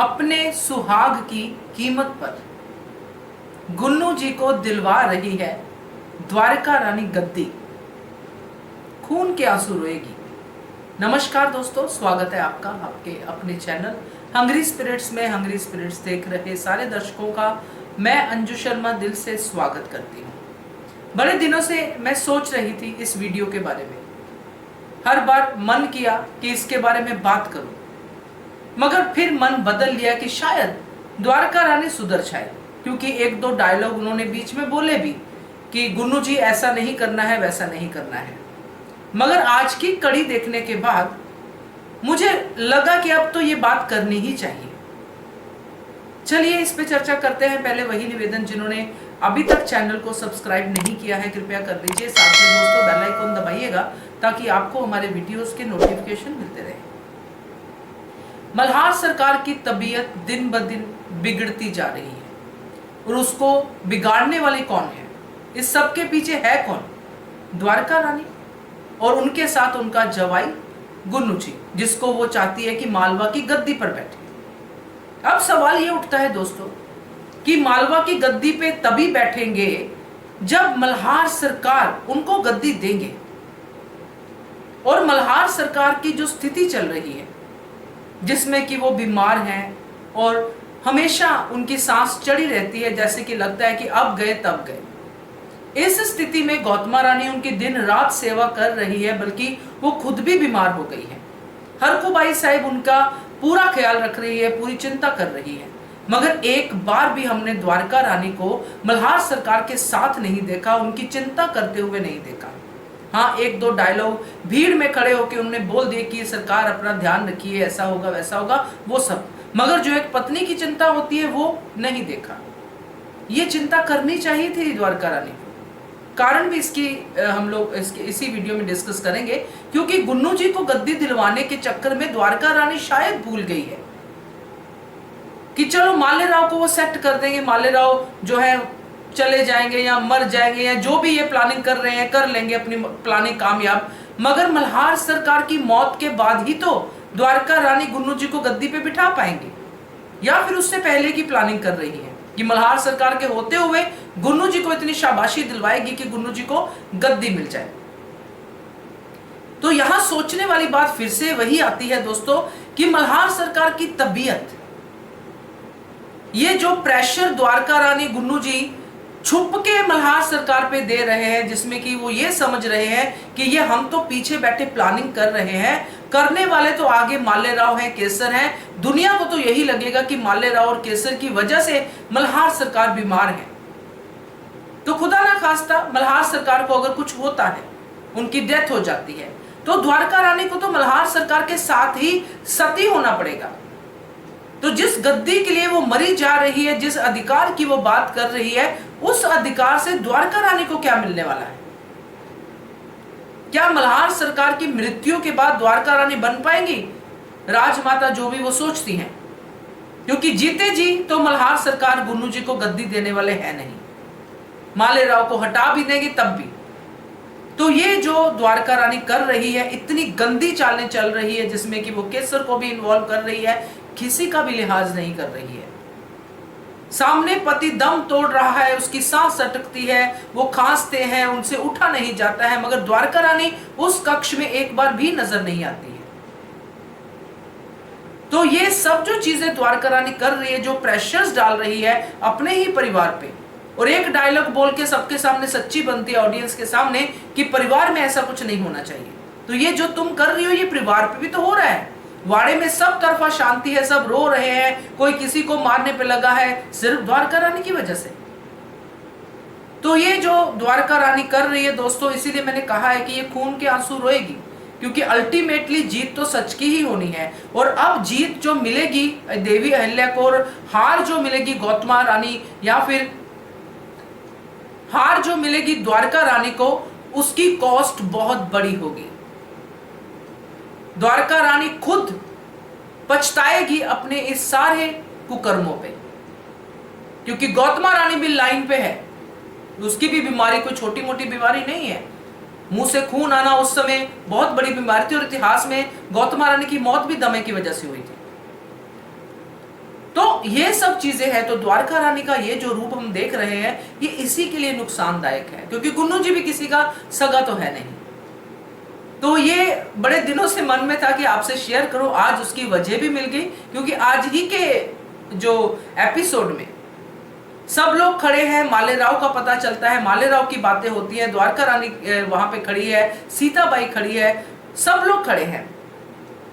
अपने सुहाग की कीमत पर गुन्नू जी को दिलवा रही है द्वारका रानी गद्दी, खून के आंसू रोएगी। नमस्कार दोस्तों, स्वागत है आपका आपके अपने चैनल हंग्री स्पिरिट्स में। हंग्री स्पिरिट्स देख रहे सारे दर्शकों का मैं अंजू शर्मा दिल से स्वागत करती हूँ। बड़े दिनों से मैं सोच रही थी इस वीडियो के बारे में, हर बार मन किया कि इसके बारे में बात करूं, मगर फिर मन बदल लिया कि शायद द्वारका रानी सुधर जाए, क्योंकि एक दो डायलॉग उन्होंने बीच में बोले भी कि गुन्नू जी ऐसा नहीं करना है, वैसा नहीं करना है। मगर आज की कड़ी देखने के बाद मुझे लगा कि अब तो ये बात करनी ही चाहिए। चलिए इस पे चर्चा करते हैं। पहले वही निवेदन, जिन्होंने अभी तक चैनल को सब्सक्राइब नहीं किया है कृपया कर दीजिए, साथ में दोस्तों बेल आइकन दबाइएगा ताकि आपको हमारे वीडियोस के नोटिफिकेशन मिलते रहे। मल्हार सरकार की तबीयत दिन ब दिन बिगड़ती जा रही है और उसको बिगाड़ने वाली कौन है, इस सब के पीछे है कौन? द्वारका रानी और उनके साथ उनका जवाई गुन्नू जी, जिसको वो चाहती है कि मालवा की गद्दी पर बैठे। अब सवाल ये उठता है दोस्तों कि मालवा की गद्दी पे तभी बैठेंगे जब मल्हार सरकार उनको गद्दी देंगे। और मल्हार सरकार की जो स्थिति चल रही है, जिसमें कि वो बीमार हैं और हमेशा उनकी सांस चढ़ी रहती है, जैसे कि लगता है कि अब गए तब गए। इस स्थिति में गौतमा रानी उनकी दिन रात सेवा कर रही है, बल्कि वो खुद भी बीमार हो गई है। हरकुबाई साहिब उनका पूरा ख्याल रख रही है, पूरी चिंता कर रही है, मगर एक बार भी हमने द्वारका रानी को मल्हार सरकार के साथ नहीं देखा, उनकी चिंता करते हुए नहीं देखा। हाँ, एक दो डायलॉग भीड़ में खड़े होकर उन्होंने बोल दिए कि सरकार अपना ध्यान रखिए, ऐसा होगा वैसा होगा, वो सब, मगर जो एक पत्नी की चिंता होती है वो नहीं देखा। ये चिंता करनी चाहिए थी द्वारका रानी को। कारण भी इसकी हम लोग इसी वीडियो में डिस्कस करेंगे, क्योंकि गुन्नू जी को गद्दी दिलवाने के चक्कर में द्वारका रानी शायद भूल गई है कि चलो मालेराव को वो सेट कर देंगे, मालेराव जो है चले जाएंगे या मर जाएंगे या जो भी ये प्लानिंग कर रहे हैं कर लेंगे अपनी प्लानिंग कामयाब। मगर मल्हार सरकार की मौत के बाद ही तो द्वारका रानी गुन्नू जी को गद्दी पे बिठा पाएंगे, या फिर उससे पहले की प्लानिंग कर रही है कि मल्हार सरकार के होते हुए गुन्नू जी को इतनी शाबाशी दिलवाएगी कि गुन्नू जी को गद्दी मिल जाए। तो यहां सोचने वाली बात फिर से वही आती है दोस्तों कि मल्हार सरकार की तबीयत, ये जो प्रेशर द्वारका रानी गुन्नू जी छुप के मल्हार सरकार पे दे रहे हैं, जिसमें कि वो ये समझ रहे हैं कि ये हम तो पीछे बैठे प्लानिंग कर रहे हैं, करने वाले तो आगे मालेराव हैं, केसर हैं। दुनिया को तो यही लगेगा कि मालेराव और केसर की वजह से मल्हार सरकार बीमार है। तो खुदा ना खास्ता मल्हार सरकार को अगर कुछ होता है, उनकी डेथ हो जाती है, तो द्वारका रानी को तो मल्हार सरकार के साथ ही सती होना पड़ेगा। तो जिस गद्दी के लिए वो मरी जा रही है, जिस अधिकार की वो बात कर रही है, उस अधिकार से द्वारका रानी को क्या मिलने वाला है? क्या मल्हार सरकार की मृत्यु के बाद द्वारका रानी बन पाएंगी राजमाता, जो भी वो सोचती हैं? क्योंकि जीते जी तो मल्हार सरकार गुन्नू जी को गद्दी देने वाले हैं नहीं, मालेराव को हटा भी देगी तब भी। तो ये जो द्वारका रानी कर रही है, इतनी गंदी चालें चल रही है, जिसमें कि वो केसर को भी इन्वॉल्व कर रही है, किसी का भी लिहाज नहीं कर रही है। सामने पति दम तोड़ रहा है, उसकी सांस अटकती है, वो खांसते हैं, उनसे उठा नहीं जाता है, मगर द्वारका रानी उस कक्ष में एक बार भी नजर नहीं आती है। तो ये सब जो चीजें द्वारका रानी कर रही है, जो प्रेशर्स डाल रही है अपने ही परिवार पे, और एक डायलॉग बोल के सबके सामने सच्ची बनती है ऑडियंस के सामने कि परिवार में ऐसा कुछ नहीं होना चाहिए। तो ये जो तुम कर रही हो ये परिवार पे भी तो हो रहा है। वाड़े में सब तरफा शांति है, सब रो रहे हैं, कोई किसी को मारने पे लगा है, सिर्फ द्वारका रानी की वजह से। तो ये जो द्वारका रानी कर रही है दोस्तों, इसीलिए मैंने कहा है कि ये खून के आंसू रोएगी, क्योंकि अल्टीमेटली जीत तो सच की ही होनी है। और अब जीत जो मिलेगी देवी अहिल्या को, और हार जो मिलेगी गौतमा रानी, या फिर हार जो मिलेगी द्वारका रानी को, उसकी कॉस्ट बहुत बड़ी होगी। द्वारका रानी खुद पछताएगी अपने इस सारे कुकर्मों पे, क्योंकि गौतमा रानी भी लाइन पे है। उसकी भी बीमारी कोई छोटी मोटी बीमारी नहीं है, मुंह से खून आना उस समय बहुत बड़ी बीमारी थी, और इतिहास में गौतमा रानी की मौत भी दमे की वजह से हुई थी। ये सब चीजें हैं, तो द्वारका रानी का ये जो रूप हम देख रहे हैं ये इसी के लिए नुकसानदायक है, क्योंकि गुन्नू जी भी किसी का सगा तो है नहीं। तो ये बड़े दिनों से मन में था कि आपसे शेयर करो, आज उसकी वजह भी मिल गई, क्योंकि आज ही के जो एपिसोड में सब लोग खड़े हैं, मालेराव का पता चलता है, मालेराव की बातें होती हैं, द्वारका रानी वहां पे खड़ी है, सीताबाई खड़ी है, सब लोग खड़े हैं,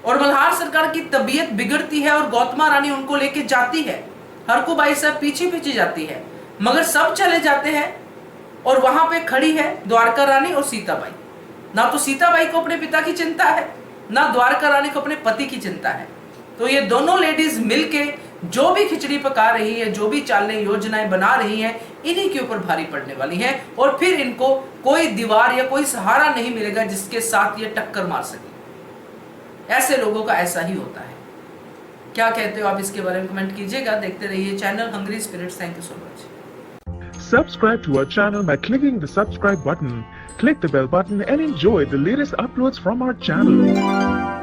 और मल्हार सरकार की तबीयत बिगड़ती है और गौतमा रानी उनको लेके जाती है, हरकूबाई साहब पीछे पीछे जाती है, मगर सब चले जाते हैं और वहां पे खड़ी है द्वारका रानी और सीताबाई। ना तो सीताबाई को अपने पिता की चिंता है, ना द्वारका रानी को अपने पति की चिंता है। तो ये दोनों लेडीज मिलके जो भी खिचड़ी पका रही है, जो भी चालें योजनाएं बना रही हैं, इन्हीं के ऊपर भारी पड़ने वाली हैं, और फिर इनको कोई दीवार या कोई सहारा नहीं मिलेगा जिसके साथ ये टक्कर मार सके। ऐसे लोगों का ऐसा ही होता है। क्या कहते हो आप इसके बारे में कमेंट कीजिएगा। देखते रहिए channel Hungry Spirits. Thank you so much. Subscribe to our channel by clicking the subscribe button. Click the bell button and enjoy the latest uploads from our channel.